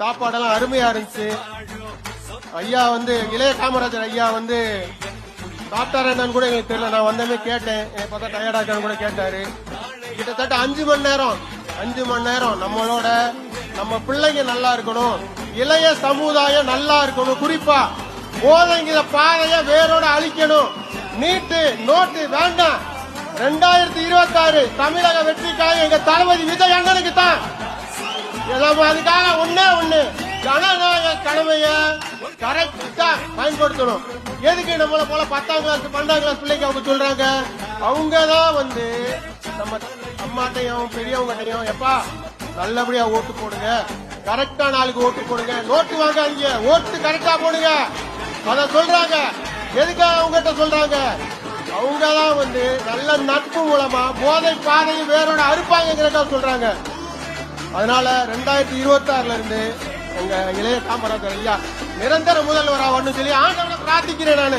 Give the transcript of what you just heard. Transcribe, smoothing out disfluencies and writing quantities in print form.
சாப்பாடெல்லாம் அருமையா இருந்துச்சு. ஐயா வந்து இளைய காமராஜர் ஐயா வந்து சாப்பிட்டாரு என்னன்னு கூட எங்களுக்கு தெரியல. நான் வந்தமே கேட்டேன், பார்த்தா டயர்டா இருக்கான்னு கூட கேட்டாரு. கிட்டத்தட்ட 5 மணி நேரம் நம்மளோட நம்ம பிள்ளைங்க நல்லா இருக்கணும், இளைய சமுதாயம் நல்லா இருக்கணும், குறிப்பா போதைங்கிற பாதைய வேரோட அழிக்கணும், நீட்டு நோட்டு வேண்டாம். 2026 தமிழக வெற்றிக்காக எங்க தளபதி விஜய் அண்ணனுக்கு தான். நம்ம அதுக்காக ஒண்ணு ஜனநாயக கடமைய கரெக்டா பயன்படுத்தணும். எதுக்கு நம்மள போல 10ஆம் கிளாஸ் 12ஆம் கிளாஸ் பிள்ளைங்க அவங்க சொல்றாங்க, அவங்கதான் வந்து நம்ம அம்மாட்டையும் பெரியவங்கட்டையும் எப்பா நல்லபடியா ஓட்டு போடுங்க, கரெக்டான ஆளுக்கு ஓட்டு போடுங்க, நோட்டு வாங்காதீங்க, ஓட்டு கரெக்டா போடுங்க, அத சொல்றாங்க. எதுக்காக அவங்ககிட்ட சொல்றாங்க, அவங்கதான் வந்து நல்ல நட்பு மூலமா போதை பாதையை வேரோட அறுப்பாங்கிறதா சொல்றாங்க. அதனால 2026 இருந்து எங்க இளைய காமராஜர் ஐயா நிரந்தர முதல்வராக சொல்லி ஆண்டவனை பிரார்த்திக்கிறேன் நானு.